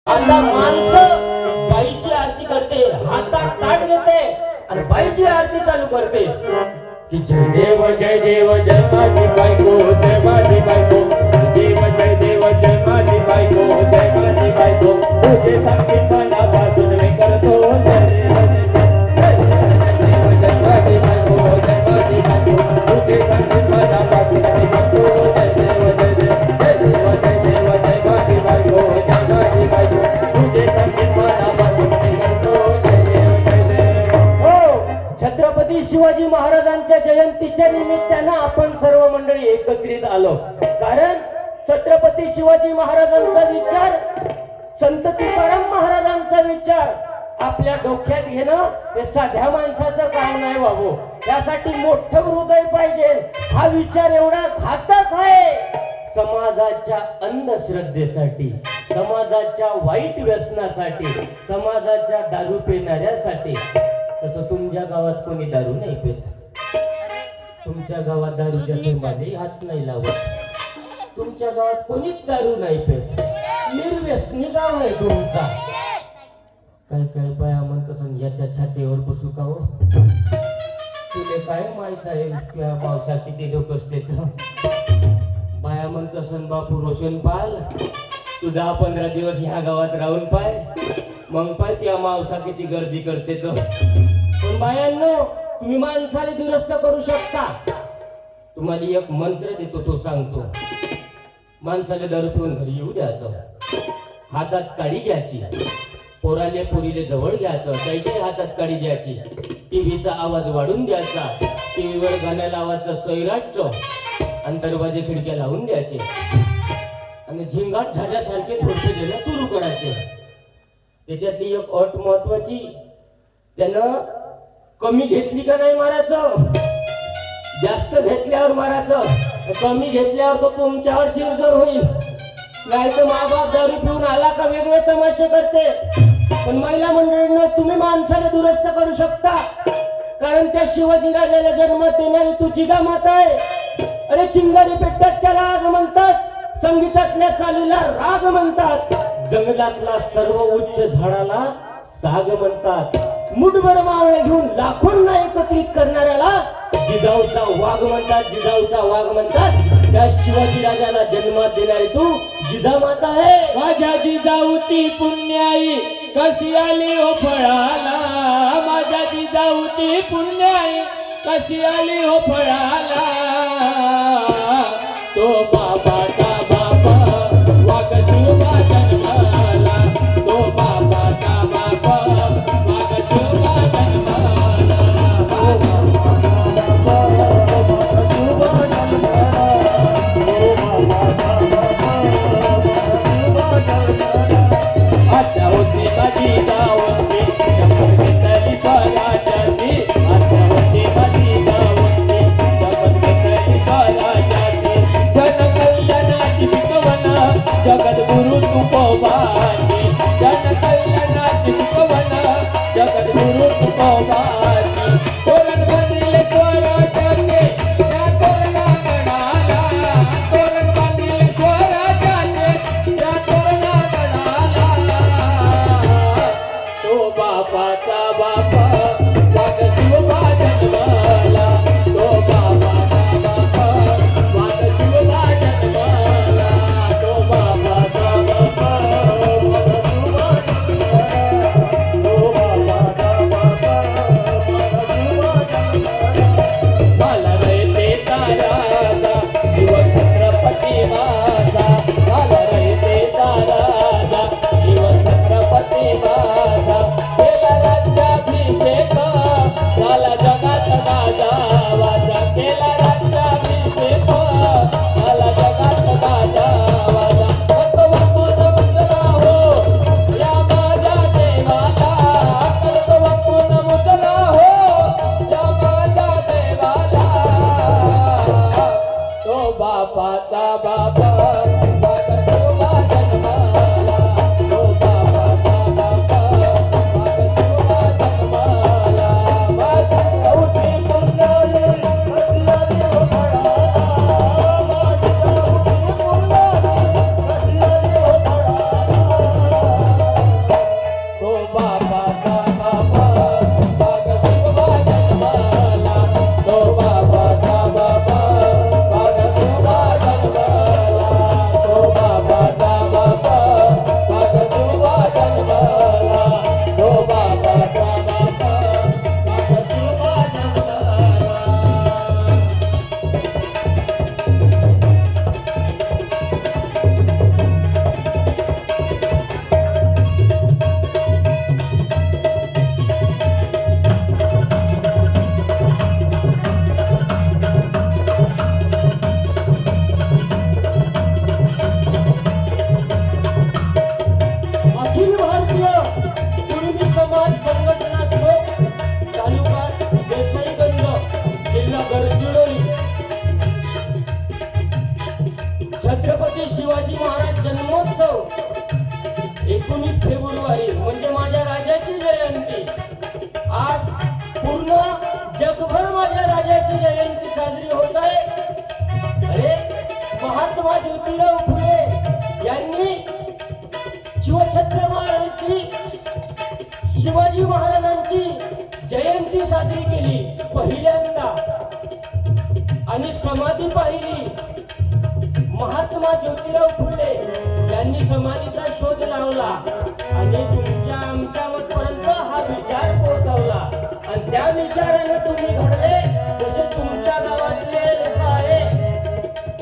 आता माणसं बाईची आरती करते, हातात ताट घेते आणि बाईची आरती चालू करते की जय देव जय माझी बायको, जय माझी बायको, जय देव जय माझी बायको, जय माझी बायको, तुझे साक्षी मनापासून मी करतो जय देव जय माझी बायको, जय माझी बायको, तुझे साक्षी मनापासून मी करतो जय देव जय माझी बायको, जय माझी बायको, तुझे साक्षी मनापासून मी करतो जय देव. हो, छत्रपती शिवाजी महाराजांच्या जयंतीच्या निमित्तानं आपण सर्व मंडळी एकत्रित आलो. कारण छत्रपती शिवाजी महाराजांचा विचार, संत तुकाराम महाराजांचा विचार आपल्या डोक्यात घेणं हे साध्या माणसाचं काम नाही बाबू. त्यासाठी मोठं हृदय पाहिजे. हा विचार एवढा घातक आहे समाजाच्या अंधश्रद्धेसाठी, समाजाच्या वाईट व्यसनासाठी, समाजाच्या दारू पिणाऱ्यासाठी. तसं तुमच्या गावात कोणी दारू नाही पित, तुमच्या गावात दारूच्या थेंबालाही हात नाही लावत, तुमच्या गावात कोणीच दारू नाही पित. निर्व्यसनी गाव आहे तुमचा. काय काय बाया म्हणत याच्या छातीवर बसू का हो, तुले काय माहित आहे त्या पावसा किती लोक असते. बाया म्हणत बापू रोशन पाल, तू 10-15 दिवस ह्या गावात राहून पाय, मग पाय त्या मावसा किती गर्दी करते. तो पण बायांनो, तुम्ही माणसाला दुरुस्त करू शकता. तुम्हाला एक मंत्र देतो, तो सांगतो. माणसाला दारू पिऊन घरी येऊ द्यायचं, हातात काडी घ्यायची, पोराले पोरीले जवळ घ्यायचं, त्याच्या हातात काडी द्यायची, टीव्हीचा आवाज वाढून द्यायचा, टीव्हीवर गाणं लावायचं सैराटचं, आणि दरवाजे खिडक्या लावून द्यायचे आणि झिंगाट झाल्यासारखे थोडसे गेलं सुरू करायचे. त्याच्यातली एक अट महत्वाची, त्यानं कमी घेतली का नाही मारायचं, जास्त घेतल्यावर मारायचं, कमी घेतल्यावर तो तुमच्यावर शिरजोर होईल. नाही तर माबाप दारू पिऊन आला का वेगळे तमाशे करते. पण महिला मंडळींना तुम्ही माणसाला दुरुस्त करू शकता. कारण त्या शिवाजी राजाला जन्म देणारी तू जिजामाता आहे. अरे चिंगारी पेटतात त्याला आग म्हणतात, संगीतातल्या चालीला राग म्हणतात, जंगलातला सर्व उच्च झाडाला साग म्हणतात, मुठभर मावळे घेऊन लाखोंना एकत्रित करणाऱ्याला जिजाऊचा वाघ म्हणतात, जिजाऊचा वाघ म्हणतात. त्या शिवाजी राजाला जन्मात देणारी तू जिजामाता आहे. माझ्या जिजाऊची पुण्याई कशी आली हो फळाला, माझ्या जिजाऊची पुण्याई कशी आली हो फळाला. तो बाबाचा बापा वाघ शिवबा जन्माला, तो बाबाचा बापा वाघ शिवबा जन्माला. आता होती माझी गावंती, शपथ घेतली स्वराज्याची, आता होती माझी गावंती, शपथ घेतली स्वराज्याची. जनकल्याणाची शिकवण जगद्गुरु तुकोबाची, जनकल्याणाची शिकवण जगद्गुरु तुकोबाची. तोरण बांधिले स्वराज्याचे त्या तोरणागणाला, तोरण बांधिले स्वराज्याचे त्या तोरणागणाला. तो बापाचा बापा वाघ शिवबा जन्माला, तो बापाचा बापा वाघ शिवबा जन्माला, तो बापाचा बापा वाघ 26 फेब्रुवारी म्हणजे माझ्या राजाची जयंती. आज पूर्ण जगभर माझ्या राजाची जयंती साजरी होत आहे. अरे महात्मा ज्योतिराव फुले यांनी शिवछत्रमारांची शिवाजी महाराजांची जयंती साजरी केली पहिल्यांदा आणि समाधी पाहिली. महात्मा ज्योतिराव फुले यांनी समाधीचा शोध लावला आणि तुमच्या आमच्यापर्यंत हा विचार पोहोचवला आणि त्या विचाराने तुम्ही घडले. जसे तुमच्या गावातले लोक आहे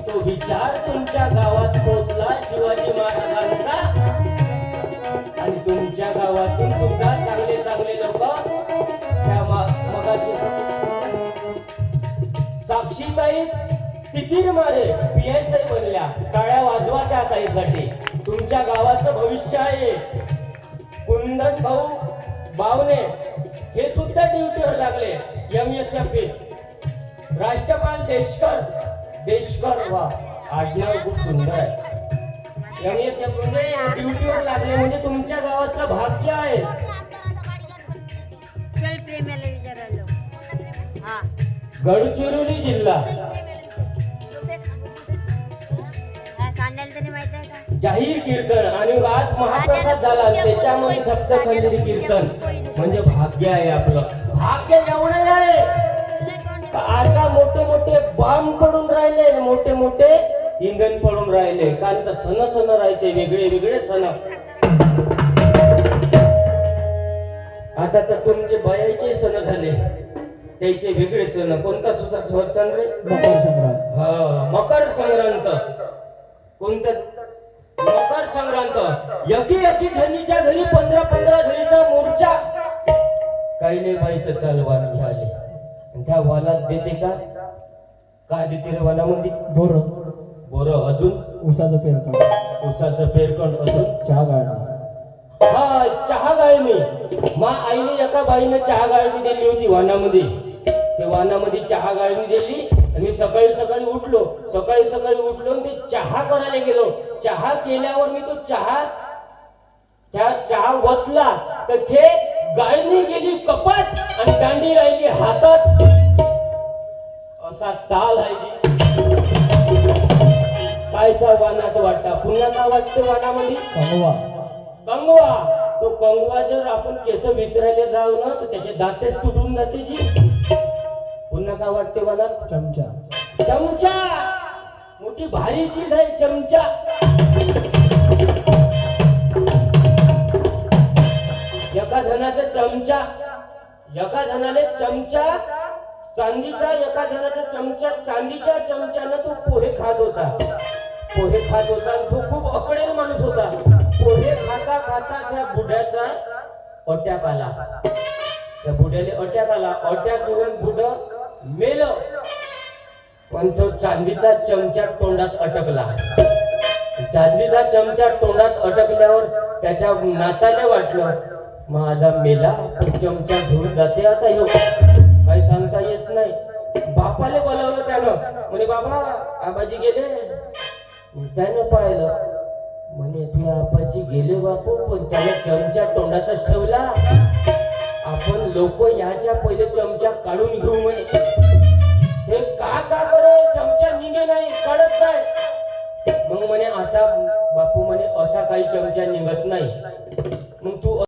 तो विचार तुमच्या गावात पोहोचला शिवाजी महाराजांचा आणि तुमच्या गावातून सुद्धा चांगले चांगले लोक त्या मगाचे साक्षीताई तिकीर मारे PSI बनल्या. टाळ्या वाजवा त्या ताईसाठी. तुमच्या गावाचं भविष्य आहे. कुंदन भाऊ बावणे हे सुद्धा ड्युटीवर लागले MSFP. राष्ट्रपाल देशकर वा आडनाव खूप सुंदर आहे. MSFP मध्ये ड्युटीवर लागले म्हणजे तुमच्या गावाचं भाग्य आहे. गडचिरोली जिल्हा जाहीर कीर्तन आणि आज महाप्रसाद झाला त्याच्यामध्ये सप्तखंडी कीर्तन म्हणजे भाग्य आहे. आपलं भाग्य एवढं आहे. आता मोठे मोठे बॉम्ब पडून राहिले, मोठे मोठे इंधन पडून राहिले. कारण तर सण राहते वेगळे वेगळे सण. आता तर तुमचे बयाचे सण झाले त्याचे वेगळे सण. कोणता सुद्धा सण रे? मकर संक्रांत. हा मकर संक्रांत. कोणतं मकर संक्रांत? एकी धनीच्या घरी 15 धनीचा मोर्चा. काही नाही माहित चालवा घ्याले त्या वालात देते का? काय देते रे वालामध्ये? बोर अजून उसाचं पेरकण. उसाचं पेरकण अजून चहा गाळणं. हा चहा गाळणी. मा आईने एका बाईने चहा गाळणी दिली होती वानामध्ये. ते वानामध्ये चहा गाळणी दिली आणि सकाळी उठलो आणि ते चहा करायला गेलो. चहा केल्यावर मी तो चहा वतला तर ते गाळणी गेली कपात आणि दांडी राहिली हातात. असा ताल आहे जी. कायचा वानात वाटा पुन्हा का वाटते वानामध्ये? कंगवा. तो कंगवा जर आपण केस विचारायला जाऊ ना तर त्याचे दातेच तुटून जाते जी. पुन्हा का वाटते वानात? चमचा. मोठी भारी चीज आहे चमचा. एका जणाचा चमचा, एका जणाले चमचा चांदीचा, एका जणाचा चमचा चांदीच्या चमच्यानं तो पोहे खात होता आणि तो खूप अकडेल माणूस होता. पोहे खाता खाता त्या बुड्याचा अटॅक आला. त्या बुड्याले अटॅक आला. अटॅक येऊन बुड मेलं. पण तो चांदीचा चमचा तोंडात अटकला. चांदीचा चमचा तोंडात अटकल्यावर त्याच्या नाताले वाटलं माझा मेला पण चमचा घेऊन जाते आता ह्यो. काही सांगता येत नाही. बापाले बोलावलं त्यानं. म्हणे बाबा आबाजी गेले. त्यानं पाहिलं म्हणे तुझ्या आबाजी गेले बापू पण त्याने चमचा तोंडातच ठेवला. आपण लोक याच्या पहिले चमचा काढून घेऊ म्हणे. हे का करे चमचा निघे नाही काढत नाही. मग म्हणे आता बापू म्हणे असा काही चमचा निघत नाही.